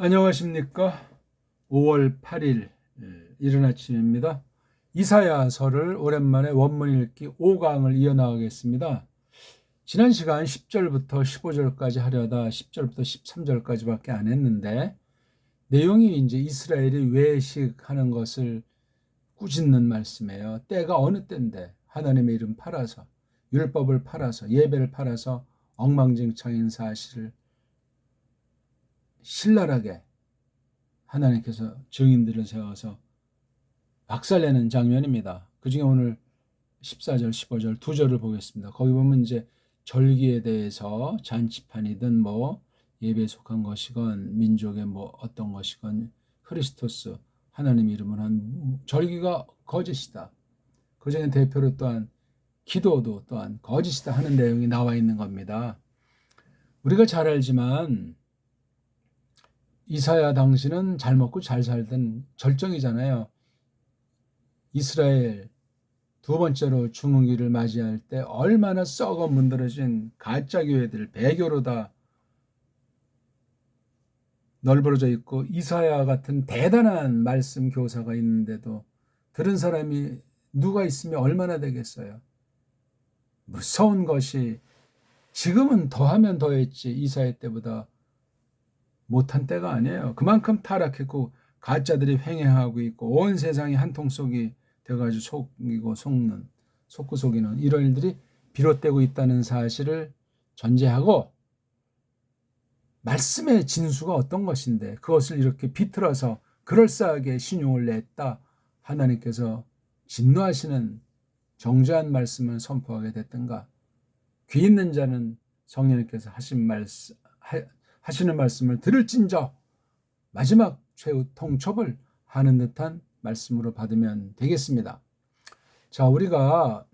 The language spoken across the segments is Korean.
안녕하십니까. 5월 8일 이른 아침입니다. 이사야서를 오랜만에 원문 읽기 5강을 이어나가겠습니다. 지난 시간 10절부터 15절까지 하려다 10절부터 13절까지밖에 안 했는데 내용이 이제 이스라엘이 외식하는 것을 꾸짖는 말씀이에요. 때가 어느 때인데 하나님의 이름 팔아서 율법을 팔아서 예배를 팔아서 엉망진창인 사실을 신랄하게 하나님께서 증인들을 세워서 박살내는 장면입니다. 그 중에 오늘 14절, 15절 두 절을 보겠습니다. 거기 보면 이제 절기에 대해서 잔치판이든 뭐 예배에 속한 것이건 민족의 뭐 어떤 것이건 크리스토스 하나님 이름을 한 절기가 거짓이다. 그 중에 대표로 또한 기도도 또한 거짓이다 하는 내용이 나와 있는 겁니다. 우리가 잘 알지만 이사야 당시는 잘 먹고 잘 살던 절정이잖아요. 이스라엘 두 번째로 주문기를 맞이할 때 얼마나 썩어 문드러진 가짜 교회들 배교로 다 널브러져 있고 이사야 같은 대단한 말씀 교사가 있는데도 들은 사람이 누가 있으면 얼마나 되겠어요. 무서운 것이 지금은 더하면 더했지 이사야 때보다 못한 때가 아니에요. 그만큼 타락했고 가짜들이 횡행하고 있고 온 세상이 한통속이 돼가지고 속이고 속는 속고 속이는 이런 일들이 비롯되고 있다는 사실을 전제하고 말씀의 진수가 어떤 것인데 그것을 이렇게 비틀어서 그럴싸하게 신용을 냈다 하나님께서 진노하시는 정죄한 말씀을 선포하게 됐던가. 귀 있는 자는 성령님께서 하시는 말씀을 들을진저 마지막 최후 통첩을 하는 듯한 말씀으로 받으면 되겠습니다. 자, 우리가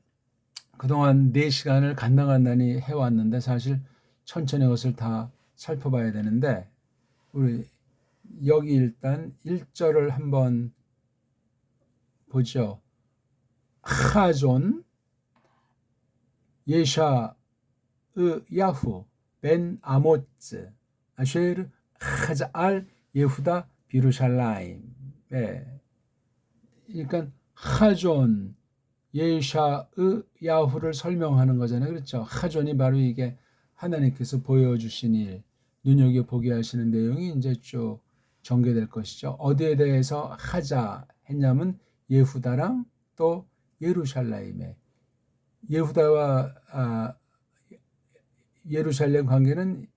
그동안 4시간을 간당간당히 해왔는데 사실 천천히 것을 다 살펴봐야 되는데 우리 여기 일단 1절을 한번 보죠. 하존 예샤 야후 벤 아모츠 아쉐르 하자알 예후다 비루샬라임. 그러니까 하존 예샤의 야후를 설명하는 거잖아요. 그렇죠. 하존이 바로 이게 하나님께서 보여주신 일, 눈여겨보게 하시는 내용이 이제 쭉 전개될 것이죠. 어디에 대해서 하자 했냐면 예후다랑 또 예루살렘에 예후다와 예루살렘 관계는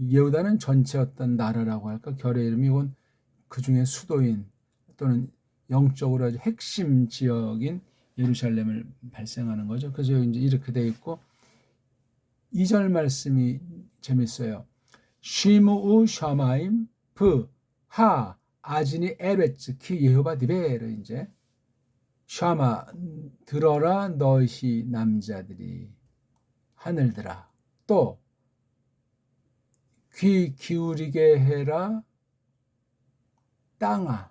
예후다는 전체 어떤 나라라고 할까 결의 이름이고 그 중에 수도인 또는 영적으로 아주 핵심 지역인 예루살렘을 발생하는 거죠. 그래서 이제 이렇게 돼 있고 2절 말씀이 재밌어요. 쉬무우 샤마임 브하 아지니 에레츠 키 예호바 디베르 이제 샤마 들어라 너희 남자들이 하늘들아 또 귀 기울이게 해라 땅아.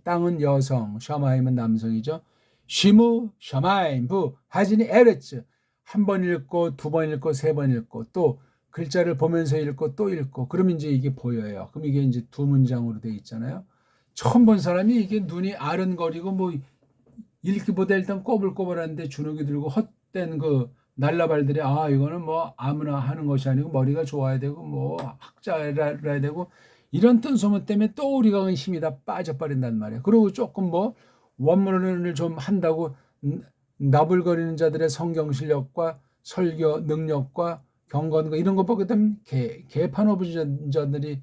땅은 여성, 샤마임은 남성이죠. 쉬무 샤마임 부 하지니 에레츠 한 번 읽고 두 번 읽고 세 번 읽고 또 글자를 보면서 읽고 또 읽고 그러면 이제 이게 보여요. 그럼 이게 이제 두 문장으로 돼 있잖아요. 처음 본 사람이 이게 눈이 아른거리고 뭐 읽기보다 일단 꼬불꼬불한데 주눅이 들고 헛된 그 날라발들이 이거는 뭐 아무나 하는 것이 아니고 머리가 좋아야 되고 뭐 학자라 되고 이런 뜬소문 때문에 또 우리가 힘이 다 빠져버린단 말이에요. 그리고 조금 뭐 원문을 좀 한다고 나불거리는 자들의 성경 실력과 설교 능력과 경건과 이런 거 보게 되면 개판오브자들이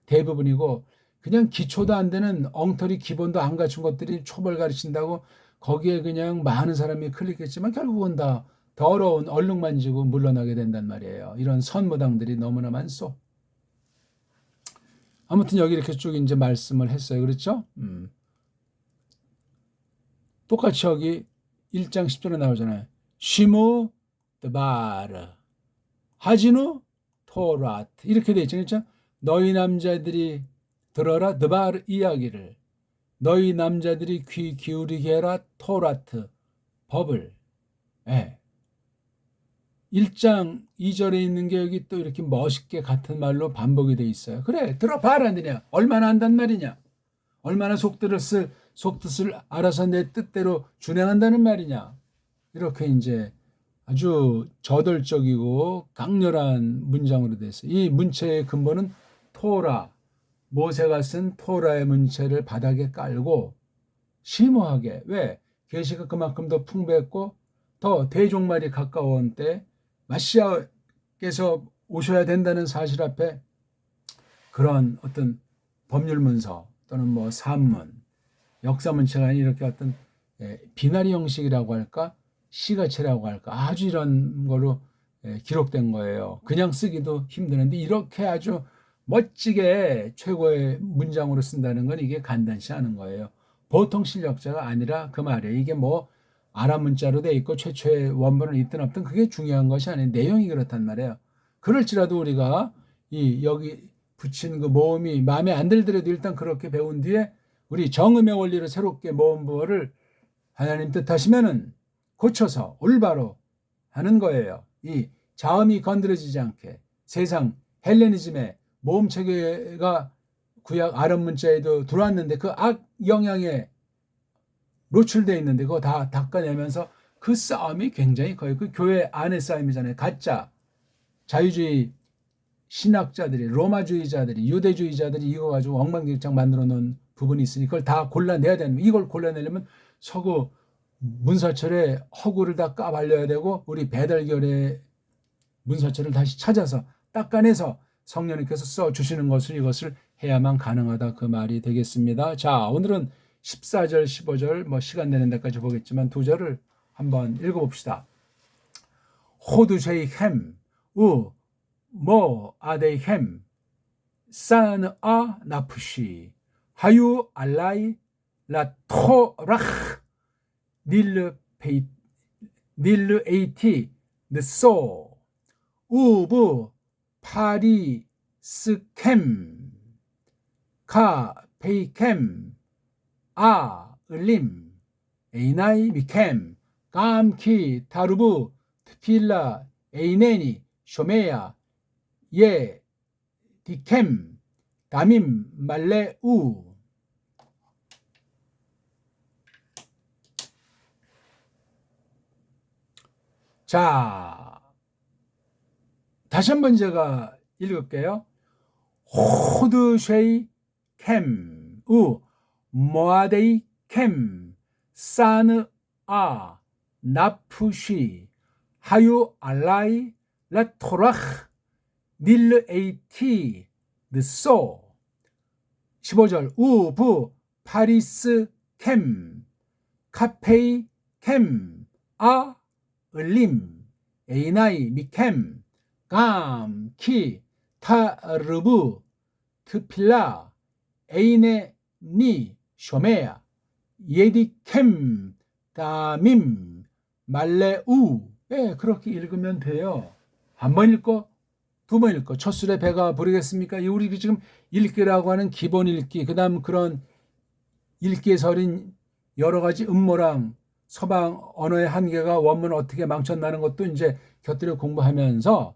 대부분이고 그냥 기초도 안 되는 엉터리 기본도 안 갖춘 것들이 초벌 가르친다고 거기에 그냥 많은 사람이 클릭했지만 결국은 다 더러운 얼룩만 지고 물러나게 된단 말이에요. 이런 선무당들이 너무나 많소. 아무튼 여기 이렇게 쭉 이제 말씀을 했어요. 그렇죠? 똑같이 여기 1장 10절에 나오잖아요. 쉬무 드바르 하지누 토라트 이렇게 돼 있죠. 그렇죠? 너희 남자들이 들어라 드바르 이야기를 너희 남자들이 귀 기울이게 해라 토라트 법을. 1장 2절에 있는 게 여기 또 이렇게 멋있게 같은 말로 반복이 돼 있어요. 그래, 들어봐라, 너냐. 얼마나 안단 말이냐. 얼마나 속뜻을 알아서 내 뜻대로 준행한다는 말이냐. 이렇게 이제 아주 저돌적이고 강렬한 문장으로 됐어요. 이 문체의 근본은 토라, 모세가 쓴 토라의 문체를 바닥에 깔고 심오하게, 왜? 계시가 그만큼 더 풍부했고 더 대종말이 가까운 때 마시아께서 오셔야 된다는 사실 앞에 그런 어떤 법률 문서 또는 뭐 산문, 역사 문체가 아닌 이렇게 어떤 비나리 형식이라고 할까, 시가체라고 할까, 아주 이런 거로 기록된 거예요. 그냥 쓰기도 힘드는데 이렇게 아주 멋지게 최고의 문장으로 쓴다는 건 이게 간단치 않은 거예요. 보통 실력자가 아니라 그 말이에요. 이게 뭐 아랍 문자로 돼 있고 최초의 원본은 있든 없든 그게 중요한 것이 아니에요. 내용이 그렇단 말이에요. 그럴지라도 우리가 이 여기 붙인 그 모음이 마음에 안 들더라도 일단 그렇게 배운 뒤에 우리 정음의 원리를 새롭게 모음 부호를 하나님 뜻하시면은 고쳐서 올바로 하는 거예요. 이 자음이 건드려지지 않게 세상 헬레니즘의 모음 체계가 구약 아랍 문자에도 들어왔는데 그 악 영향에 노출되어 있는데 그거 다 닦아내면서 그 싸움이 굉장히 커요. 그 교회 안의 싸움이잖아요. 가짜 자유주의 신학자들이, 로마주의자들이, 유대주의자들이 이거 가지고 엉망진창 만들어 놓은 부분이 있으니 그걸 다 골라내야 되는, 이걸 골라내려면 서구 문서철의 허구를 다 까발려야 되고 우리 배달결의 문서철을 다시 찾아서 닦아내서 성령님께서 써주시는 것을 이것을 해야만 가능하다, 그 말이 되겠습니다. 자, 오늘은 14절, 15절 뭐 시간 되는 데까지 보겠지만 두 절을 한번 읽어봅시다. 호두쉐이 햄, 우, 모, 아데이 햄, 산, 아, 나푸시, 하유, 알라이, 라, 토라흐, 닐르 에이티, 느소, 우부, 파리, 스캠, 카, 페이캠, 아, 을림, 에이나이, 미캠, 감키, 타루부, 트필라, 에이네니, 쇼메야, 예, 디캠, 다밈, 말레, 우. 자, 다시 한번 제가 읽을게요. 호드쉐이 캠, 우, 모아데이 캠, 사느, 아, 나푸시, 하유, 알라이, 라토라흐, 닐르 에이티, 느소. 15절, 우, 부, 파리스 캠, 카페이 캠, 아, 을림, 에이나이, 미캠, 감, 키, 타르부, 트필라, 에이네, 니, 쇼메야, 예디캠, 다밈, 말레우. 예, 그렇게 읽으면 돼요. 한 번 읽고 두 번 읽고 첫 술에 배가 부르겠습니까? 우리 지금 읽기라고 하는 기본 읽기, 그 다음 그런 읽기에 서린 여러 가지 음모랑 서방 언어의 한계가 원문을 어떻게 망쳤나는 것도 이제 곁들여 공부하면서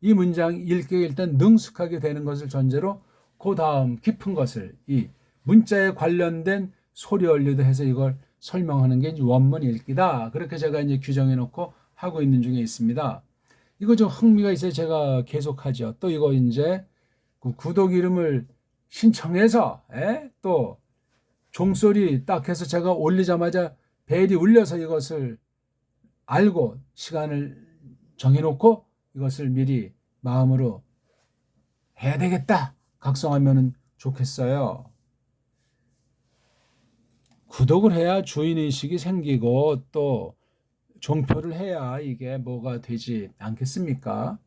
이 문장 읽기에 일단 능숙하게 되는 것을 전제로 그 다음 깊은 것을 이 문자에 관련된 소리 원리도 해서 이걸 설명하는 게 원문 읽기다. 그렇게 제가 이제 규정해 놓고 하고 있는 중에 있습니다. 이거 좀 흥미가 있어요. 제가 계속하죠. 또 이거 이제 그 구독 이름을 신청해서 또 종소리 딱 해서 제가 올리자마자 벨이 울려서 이것을 알고 시간을 정해놓고 이것을 미리 마음으로 해야 되겠다 각성하면 좋겠어요. 구독을 해야 주인의식이 생기고 또 종표를 해야 이게 뭐가 되지 않겠습니까?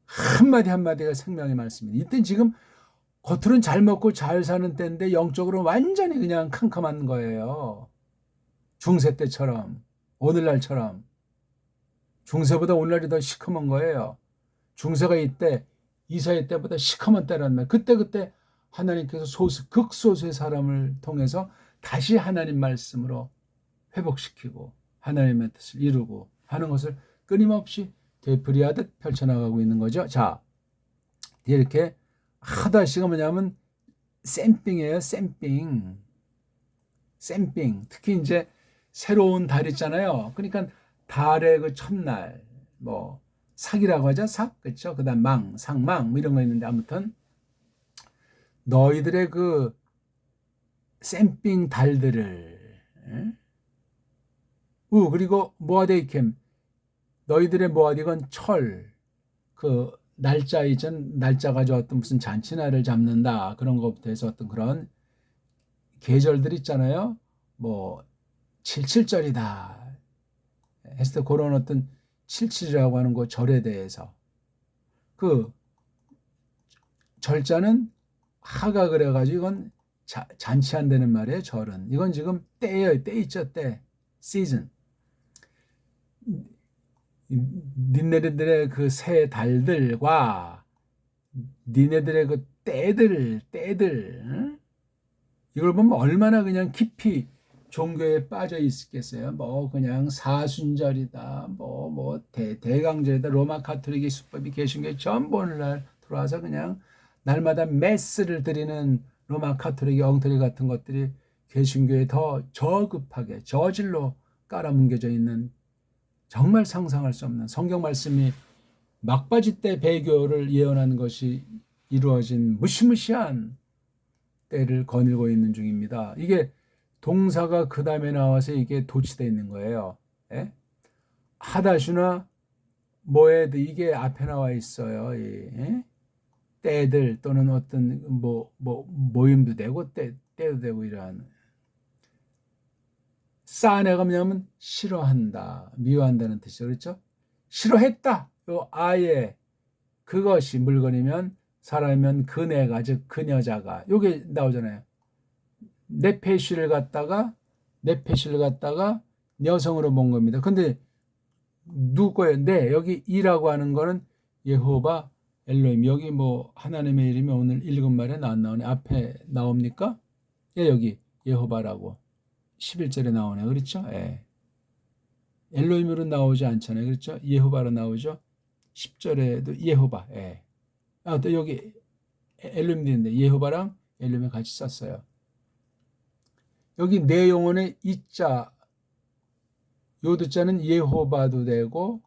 한마디 한마디가 생명의 말씀입니다. 이때 지금 겉으로는 잘 먹고 잘 사는 때인데 영적으로 완전히 그냥 캄캄한 거예요. 중세 때처럼, 오늘날처럼. 중세보다 오늘날이 더 시커먼 거예요. 중세가 이때 이사야 때보다 시커먼 때란 말. 그때 하나님께서 극소수의 사람을 통해서 다시 하나님 말씀으로 회복시키고 하나님의 뜻을 이루고 하는 것을 끊임없이 되풀이하듯 펼쳐나가고 있는 거죠. 자, 이렇게 하다시가 뭐냐면 샘핑이에요. 샘핑. 특히 이제 새로운 달 있잖아요. 그러니까 달의 그 첫날, 뭐 삭이라고 하죠. 삭, 그렇죠. 그다음 망, 상망 뭐 이런 거 있는데 아무튼 너희들의 그 샘핑 달들을, 그리고 모아데이캠, 너희들의 모아디건 철, 그 날짜 이전 날짜 가지고 어떤 무슨 잔치날을 잡는다 그런 것부터 해서 어떤 그런 계절들 있잖아요. 뭐 77절이다 했을 때 그런 어떤 77이라고 하는 그 절에 대해서 그 절자는 하가 그래가지고 이건 잔치한다는 말이에요. 절은 이건 지금 때예요. 때 있죠. 때 시즌. 니네들의 그 새 달들과 니네들의 그 때들 응? 이걸 보면 얼마나 그냥 깊이 종교에 빠져 있겠어요. 뭐 그냥 사순절이다, 뭐 대강절이다, 로마 가톨릭의 수법이 개신교에 전부 오늘날 들어와서 그냥 날마다 메스를 드리는 로마 가톨릭의 엉터리 같은 것들이 개신교에 더 저급하게 저질로 깔아뭉개져 있는 정말 상상할 수 없는 성경 말씀이 막바지 때 배교를 예언하는 것이 이루어진 무시무시한 때를 거닐고 있는 중입니다. 이게 동사가 그 다음에 나와서 이게 도치되어 있는 거예요. 예? 하다슈나 모에드 이게 앞에 나와 있어요. 예? 때들 또는 어떤 모임도 되고 때도 되고 이러한 싸네가 뭐냐면 싫어한다, 미워한다는 뜻이죠. 그렇죠? 싫어했다. 요 아예 그것이 물건이면 사람이면 그네가 즉 그녀자가 요게 나오잖아요. 네페시를 갖다가 여성으로 본 겁니다. 근데 누구예요? 네, 여기 이라고 하는 거는 예호바 엘로힘. 여기 뭐 하나님의 이름이 오늘 읽은 말에 안 나오네. 앞에 나옵니까? 예, 여기 예호바라고 11절에 나오네. 그렇죠? 예. 엘로힘으로 나오지 않잖아요. 그렇죠? 예호바로 나오죠. 10절에도 예호바. 예. 또 여기 엘로힘도 있는데 예호바랑 엘로힘을 같이 썼어요. 여기 내 영혼의 이자 요드자는 예호바도 되고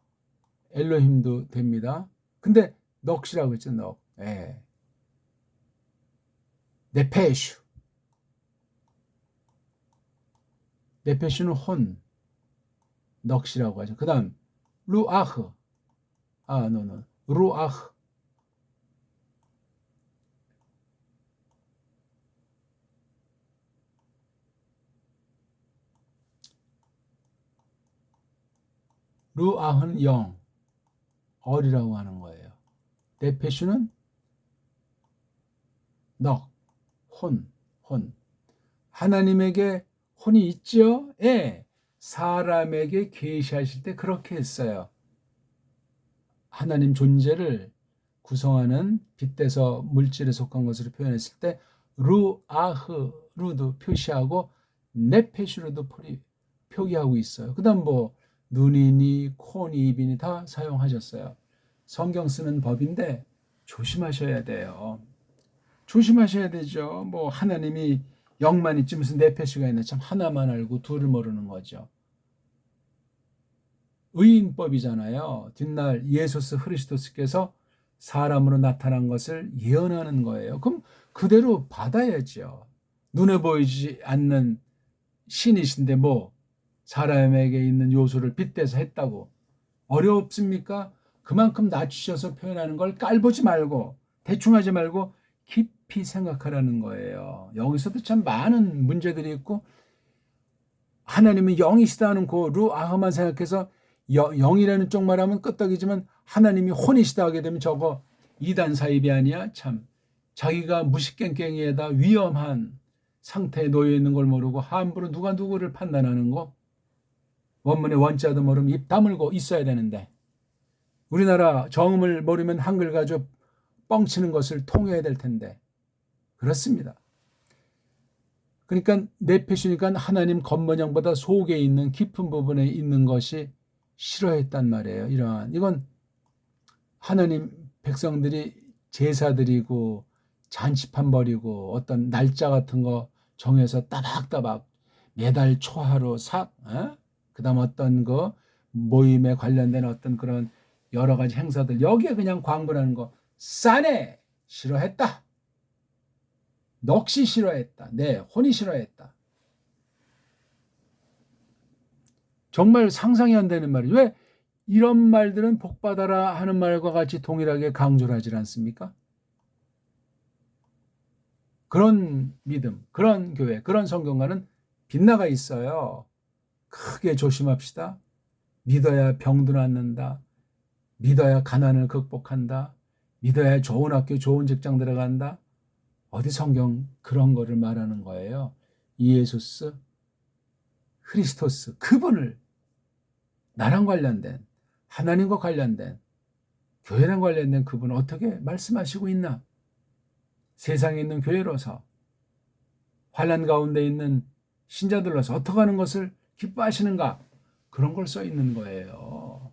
엘로힘도 됩니다. 근데 넋이라고 했죠. 넋. 예. 네페슈. 네페슈는 혼. 넋이라고 하죠. 그 다음 루아흐. 노. 루아흐. 루아흐는 영. 어리라고 하는 거예요. 네페슈는 넋. 혼. 하나님에게 혼이 있죠? 예. 사람에게 계시하실 때 그렇게 했어요. 하나님 존재를 구성하는 빗대서 물질에 속한 것으로 표현했을 때 루아흐루도 표시하고 네페슈로도 표기하고 있어요. 그 다음 뭐 눈이니 코니 입이니 다 사용하셨어요. 성경 쓰는 법인데 조심하셔야 돼요. 조심하셔야 되죠. 뭐 하나님이 영만 있지 무슨 네페슈가 있나. 참 하나만 알고 둘을 모르는 거죠. 의인법이잖아요. 뒷날 예수스 그리스도께서 사람으로 나타난 것을 예언하는 거예요. 그럼 그대로 받아야죠. 눈에 보이지 않는 신이신데 뭐 사람에게 있는 요소를 빗대서 했다고 어렵습니까? 그만큼 낮추셔서 표현하는 걸 깔보지 말고 대충 하지 말고 깊이 생각하라는 거예요. 여기서도 참 많은 문제들이 있고 하나님은 영이시다 하는 그 루아흐만 생각해서 영이라는 쪽 말하면 끄떡이지만 하나님이 혼이시다 하게 되면 저거 이단 사입이 아니야. 참 자기가 무식갱갱이에다 위험한 상태에 놓여 있는 걸 모르고 함부로 누가 누구를 판단하는 거. 원문의 원자도 모르면 입 다물고 있어야 되는데 우리나라 정음을 모르면 한글 가지고 뻥치는 것을 통해야 될 텐데 그렇습니다. 그러니까 네페슈니까 하나님 겉모양보다 속에 있는 깊은 부분에 있는 것이 싫어했단 말이에요. 이건 하나님 백성들이 제사 드리고 잔치판 벌이고 어떤 날짜 같은 거 정해서 따박따박 매달 초하루 그다음 어떤 거 모임에 관련된 어떤 그런 여러 가지 행사들 여기에 그냥 광분하는 거 싸네 싫어했다. 넋이 싫어했다. 네, 혼이 싫어했다. 정말 상상이 안 되는 말이죠. 왜 이런 말들은 복받아라 하는 말과 같이 동일하게 강조를 하지 않습니까? 그런 믿음, 그런 교회, 그런 성경과는 빗나가 있어요. 크게 조심합시다. 믿어야 병도 낫는다. 믿어야 가난을 극복한다. 믿어야 좋은 학교, 좋은 직장 들어간다. 어디 성경 그런 거를 말하는 거예요. 이에수스, 크리스토스, 그분을 나랑 관련된, 하나님과 관련된, 교회랑 관련된 그분을 어떻게 말씀하시고 있나? 세상에 있는 교회로서, 환난 가운데 있는 신자들로서 어떻게 하는 것을 기뻐하시는가? 그런 걸 써 있는 거예요.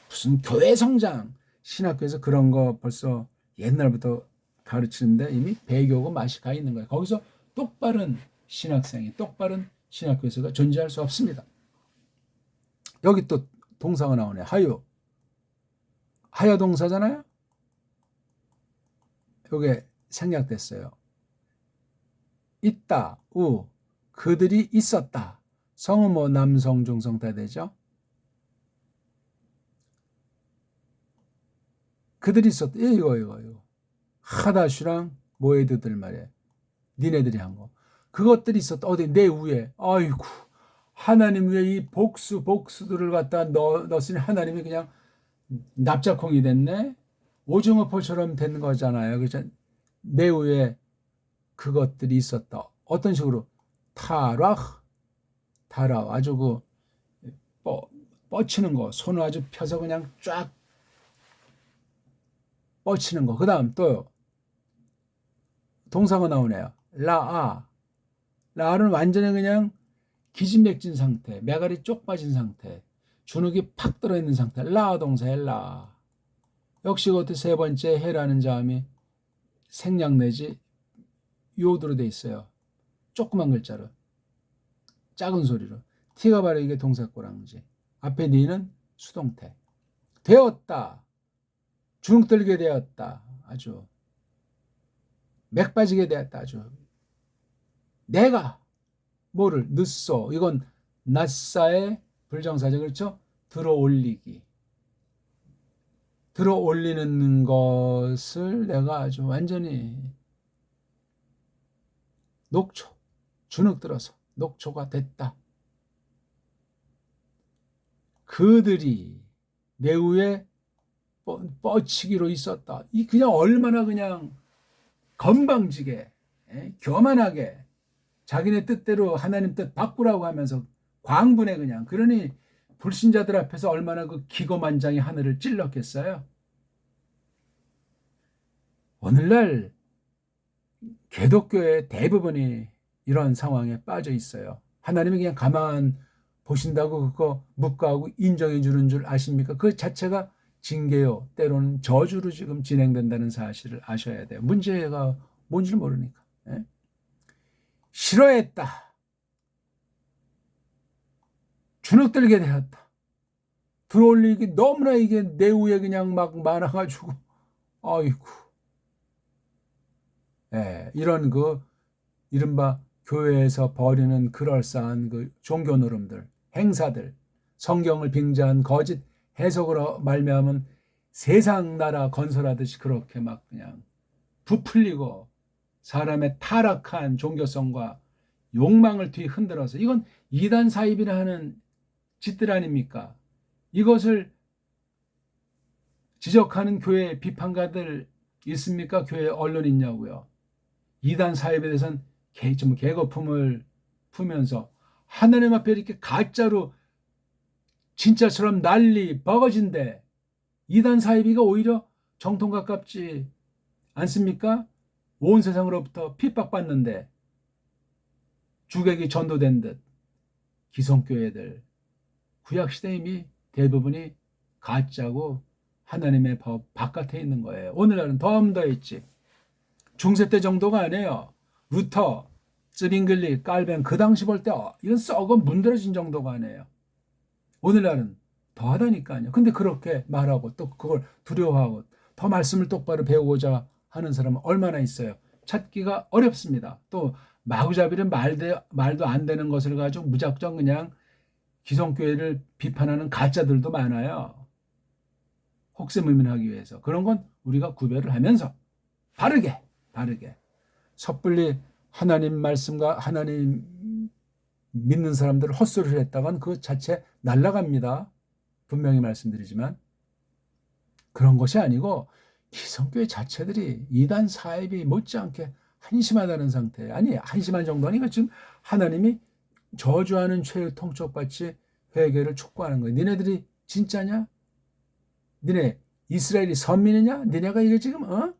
무슨 교회 성장, 신학교에서 그런 거 벌써 옛날부터 가르치는데 이미 배교고 맛이 가 있는 거예요. 거기서 똑바른 신학생이, 똑바른 신학교에서가 존재할 수 없습니다. 여기 또 동사가 나오네. 하요. 하여 동사잖아요. 요게 생략됐어요. 있다, 그들이 있었다. 성은 뭐 남성, 중성 다 되죠. 그들이 있었다. 이거. 하다슈랑 모에드들 말이야. 니네들이 한 거. 그것들이 있었다. 어디 내 위에. 아이고. 하나님 위에 이 복수들을 갖다 넣었으니 하나님이 그냥 납작콩이 됐네. 오징어포처럼 된 거잖아요. 그죠? 내 위에 그것들이 있었다. 어떤 식으로 타라 아주 그 뻗치는 거, 손을 아주 펴서 그냥 쫙 뻗치는 거. 그다음 또 동사가 나오네요. 라아는 완전히 그냥 기진맥진 상태, 매갈이 쪽 빠진 상태, 주눅이 팍 들어있는 상태. 라 동사에 라. 역시 그것도 세 번째 해라는 자음이 생략 내지 요드로 돼 있어요. 조그만 글자로, 작은 소리로. 티가 바로 이게 동사꼬랑지. 앞에 니는 수동태. 되었다. 주눅들게 되었다. 아주 맥 빠지게 되었다. 아주 내가 뭐를 늦소. 이건 낫사의 불정사죠. 그렇죠? 들어올리기. 들어올리는 것을 내가 아주 완전히 녹초, 주눅 들어서 녹초가 됐다. 그들이 내 위에 뻗치기로 있었다. 이 그냥 얼마나 그냥 건방지게, 교만하게 자기네 뜻대로 하나님 뜻 바꾸라고 하면서 광분해 그냥. 그러니 불신자들 앞에서 얼마나 그 기고만장이 하늘을 찔렀겠어요. 오늘날 개독교의 대부분이 이런 상황에 빠져 있어요. 하나님이 그냥 가만 보신다고 그거 묵과하고 인정해 주는 줄 아십니까? 그 자체가 징계요, 때로는 저주로 지금 진행된다는 사실을 아셔야 돼요. 문제가 뭔지 모르니까. 싫어했다. 주눅들게 되었다. 들어올리기 너무나 이게 내 위에 그냥 막 많아가지고 아이고. 이런 그 이른바 교회에서 벌이는 그럴싸한 그 종교 노름들, 행사들, 성경을 빙자한 거짓 해석으로 말미암은 세상 나라 건설하듯이 그렇게 막 그냥 부풀리고 사람의 타락한 종교성과 욕망을 뒤흔들어서 이건 이단 사입이라 하는 짓들 아닙니까? 이것을 지적하는 교회 비판가들 있습니까? 교회 언론 있냐고요. 이단 사입에 대해서는 좀 개거품을 풀면서 하나님 앞에 이렇게 가짜로 진짜처럼 난리 버거진데 이단 사이비가 오히려 정통 가깝지 않습니까? 온 세상으로부터 핍박받는데 주객이 전도된 듯 기성교회들 구약시대 이미 대부분이 가짜고 하나님의 법 바깥에 있는 거예요. 오늘날은 더했지. 중세 때 정도가 아니에요. 루터, 쯔빙글리, 깔뱅 그 당시 볼 때 이건 썩어 문드러진 정도가 아니에요. 오늘날은 더하다니까요. 근데 그렇게 말하고 또 그걸 두려워하고 더 말씀을 똑바로 배우고자 하는 사람은 얼마나 있어요. 찾기가 어렵습니다. 또 마구잡이는 말도 안 되는 것을 가지고 무작정 그냥 기성교회를 비판하는 가짜들도 많아요. 혹세무민하기 위해서. 그런 건 우리가 구별을 하면서 바르게 섣불리 하나님 말씀과 하나님 믿는 사람들을 헛소리를 했다간 그 자체 날아갑니다. 분명히 말씀드리지만 그런 것이 아니고 기성교회 자체들이 이단 사입이 못지않게 한심하다는 상태. 아니 한심한 정도 아니고 지금 하나님이 저주하는 죄의 통촉같이 회개를 촉구하는 거예요. 니네들이 진짜냐? 니네 이스라엘이 선민이냐? 니네가 이게 지금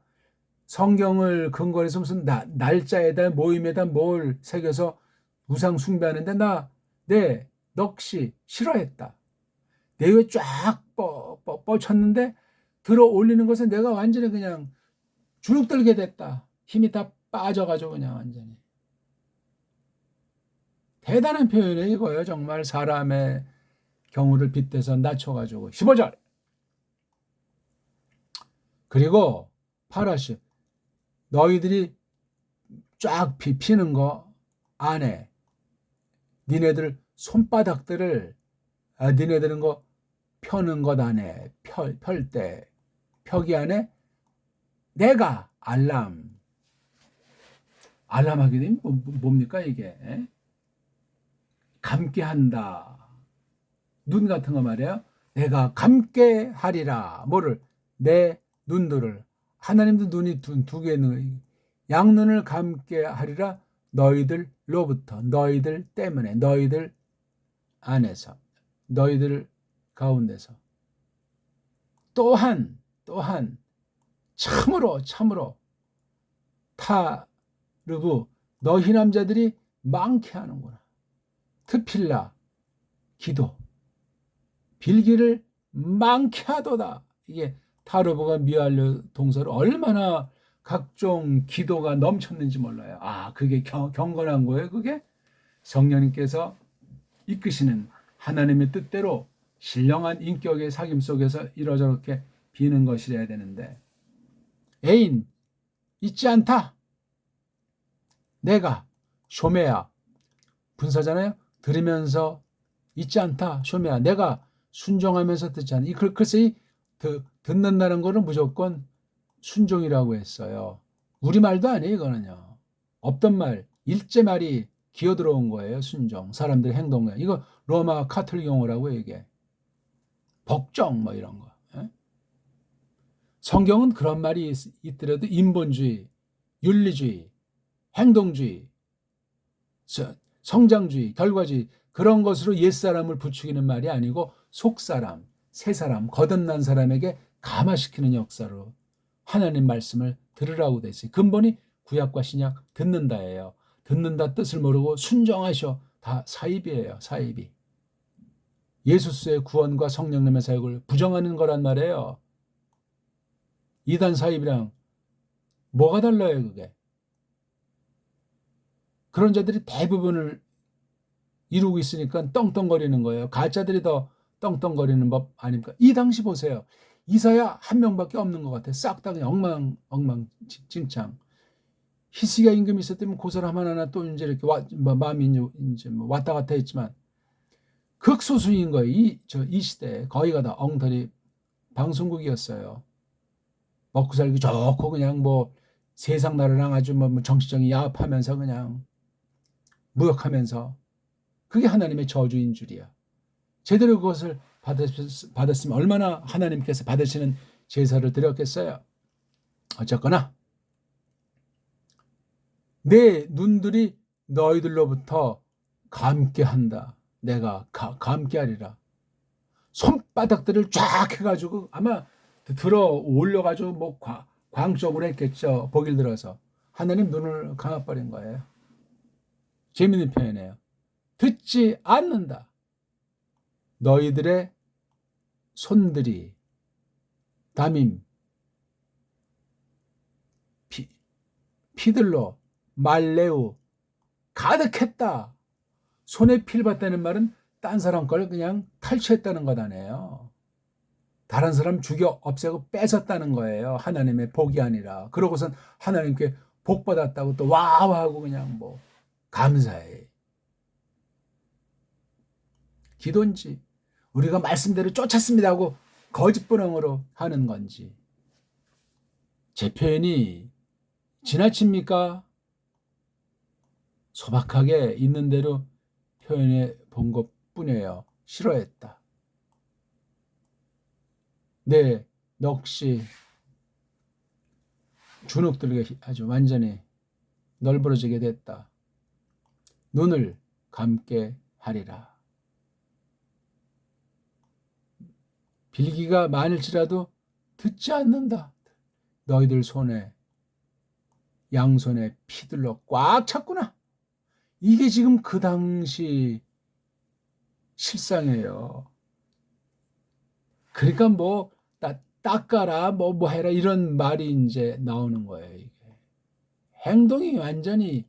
성경을 근거로 해서 무슨 날짜에다 모임에다 뭘 새겨서 우상 숭배하는데 내 넋이 싫어했다. 내 위에 쫙 뻗쳤는데 들어 올리는 것에 내가 완전히 그냥 주눅들게 됐다. 힘이 다 빠져가지고 그냥 완전히. 대단한 표현이에요 이거예요. 정말 사람의 경우를 빗대서 낮춰가지고 15절. 그리고 파라시 너희들이 쫙 피는 거 안에 니네들 손바닥들을 니네들은 거 펴는 것 안에 펼 때 펴기 안에 내가 알람하게 되면 뭡니까 이게? 감게 한다. 눈 같은 거 말이에요. 내가 감게 하리라. 뭐를? 내 눈들을. 하나님도 눈이 두 개는 양눈을 감게 하리라. 너희들로부터, 너희들 때문에, 너희들 안에서, 너희들 가운데서. 또한 참으로 타르브 너희 남자들이 많게 하는구나. 트필라 기도 빌기를 많게 하도다. 이게 타르브가 미완료 동사로 얼마나 각종 기도가 넘쳤는지 몰라요. 그게 경건한 거예요. 그게 성령님께서 이끄시는 하나님의 뜻대로 신령한 인격의 사귐 속에서 이러저렇게 비는 것이래야 되는데 애인 있지 않다. 내가 쇼메야 분사잖아요. 들으면서 있지 않다. 쇼메야 내가 순종하면서 듣지 않아. 글쎄 듣는다는 거는 무조건 순종이라고 했어요. 우리말도 아니에요. 이거는요. 없던 말 일제 말이 기어들어온 거예요. 순종. 사람들의 행동에. 이거 로마 카톨릭 용어라고 이게. 복종 뭐 이런 거. 성경은 그런 말이 있더라도 인본주의, 윤리주의, 행동주의, 성장주의, 결과주의 그런 것으로 옛사람을 부추기는 말이 아니고 속사람, 새사람, 거듭난 사람에게 감화시키는 역사로 하나님 말씀을 들으라고 돼 있어요. 근본이 구약과 신약 듣는다예요. 듣는다 뜻을 모르고 순종하셔. 다 사입이에요. 사입이. 예수스의 구원과 성령님의 사역을 부정하는 거란 말이에요. 이단 사입이랑 뭐가 달라요 그게. 그런 자들이 대부분을 이루고 있으니까 떵떵거리는 거예요. 가짜들이 더 떵떵거리는 법 아닙니까? 이 당시 보세요. 이사야 한 명밖에 없는 것 같아요. 싹 다 그냥 엉망진창. 히스기야 임금이 있었다면 그 사람 하나하나 또 이제 이렇게 마음이 이제 왔다 갔다 했지만 극소수인 거예요. 이 시대에 거의가 다 엉터리 방송국이었어요. 먹고 살기 좋고 그냥 세상 나라랑 아주 정치적인 야합하면서 그냥 무역하면서 그게 하나님의 저주인 줄이야. 제대로 그것을 받았으면 얼마나 하나님께서 받으시는 제사를 드렸겠어요. 어쨌거나 내 눈들이 너희들로부터 감게한다. 내가 감게하리라. 손바닥들을 쫙 해가지고 아마 들어 올려가지고 광적으로 했겠죠. 보길 들어서. 하나님 눈을 감아버린 거예요. 재밌는 표현이에요. 듣지 않는다. 너희들의 손들이 담임, 피들로, 말레우 가득했다. 손에 피를 봤다는 말은 딴 사람 걸 그냥 탈취했다는 것 아니에요. 다른 사람 죽여 없애고 뺏었다는 거예요. 하나님의 복이 아니라. 그러고선 하나님께 복 받았다고 또 와와하고 그냥 뭐 감사해. 기도인지 우리가 말씀대로 쫓았습니다 하고 거짓부렁으로 하는 건지. 제 표현이 지나칩니까? 소박하게 있는 대로 표현해 본 것뿐이에요. 싫어했다. 내 넋이 주눅들게 아주 완전히 널브러지게 됐다. 눈을 감게 하리라. 빌기가 많을지라도 듣지 않는다. 너희들 손에 양손에 피들러 꽉 찼구나. 이게 지금 그 당시 실상이에요. 그러니까 뭐 닦아라 뭐 해라 이런 말이 이제 나오는 거예요. 이게 행동이 완전히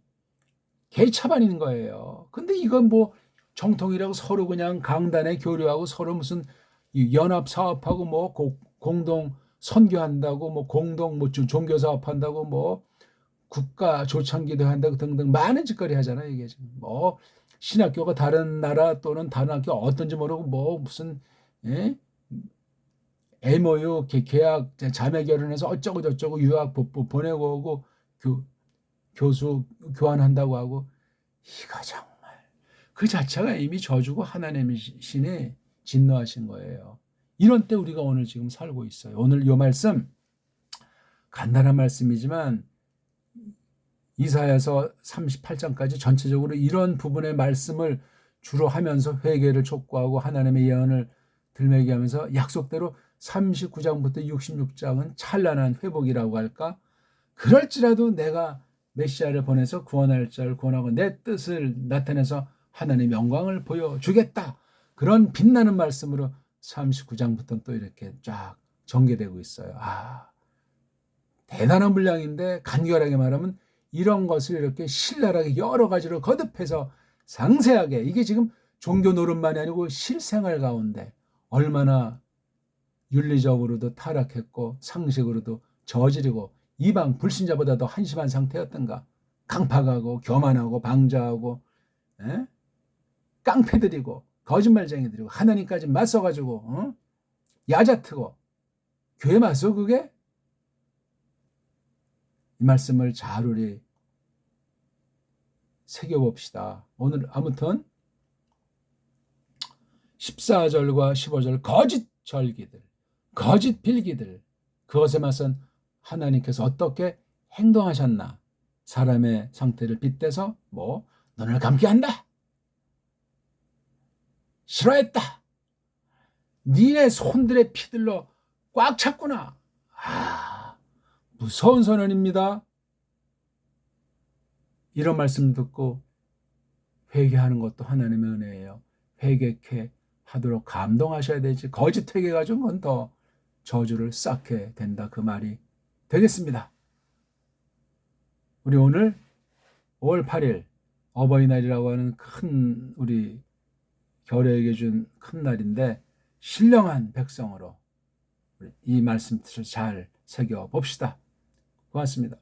개차반인 거예요. 근데 이건 뭐 정통이라고 서로 그냥 강단에 교류하고 서로 무슨 연합 사업하고 뭐 공동 선교한다고 뭐 공동 뭐 종교 사업한다고 뭐 국가 조창기도 한다고 등등 많은 짓거리 하잖아요. 이게 지금 뭐 신학교가 다른 나라 또는 다른 학교 어떤지 모르고 뭐 무슨 MOU 계약 자매 결혼해서 어쩌고 저쩌고 유학 보내고 오고 교수 교환한다고 하고 이거 정말 그 자체가 이미 저주고 하나님의 신이 진노하신 거예요. 이런 때 우리가 오늘 지금 살고 있어요. 오늘 이 말씀 간단한 말씀이지만 이사야서 38장까지 전체적으로 이런 부분의 말씀을 주로 하면서 회개를 촉구하고 하나님의 예언을 들매기하면서 약속대로 39장부터 66장은 찬란한 회복이라고 할까? 그럴지라도 내가 메시아를 보내서 구원할 자를 구원하고 내 뜻을 나타내서 하나님의 영광을 보여주겠다. 그런 빛나는 말씀으로 39장부터 또 이렇게 쫙 전개되고 있어요. 대단한 분량인데 간결하게 말하면 이런 것을 이렇게 신랄하게 여러 가지로 거듭해서 상세하게 이게 지금 종교 노릇만이 아니고 실생활 가운데 얼마나 윤리적으로도 타락했고 상식으로도 저지르고 이방 불신자보다도 한심한 상태였던가. 강팍하고 교만하고 방자하고 깡패들이고 거짓말쟁이들이고 하나님까지 맞서가지고 야자트고 교회 맞서 그게? 이 말씀을 잘 우리 새겨봅시다. 오늘 아무튼 14절과 15절 거짓 절기들, 거짓 빌기들 그것에 맞선 하나님께서 어떻게 행동하셨나 사람의 상태를 빗대서 뭐 눈을 감게 한다. 싫어했다. 니네 손들의 피들로 꽉 찼구나. 무서운 선언입니다. 이런 말씀 듣고 회개하는 것도 하나님의 은혜예요. 회개케 하도록 감동하셔야 되지. 거짓 회개 가지고는 더 저주를 쌓게 된다. 그 말이 되겠습니다. 우리 오늘 5월 8일 어버이날이라고 하는 큰 우리 결의에게 준 큰 날인데 신령한 백성으로 이 말씀을 잘 새겨봅시다. 고맙습니다.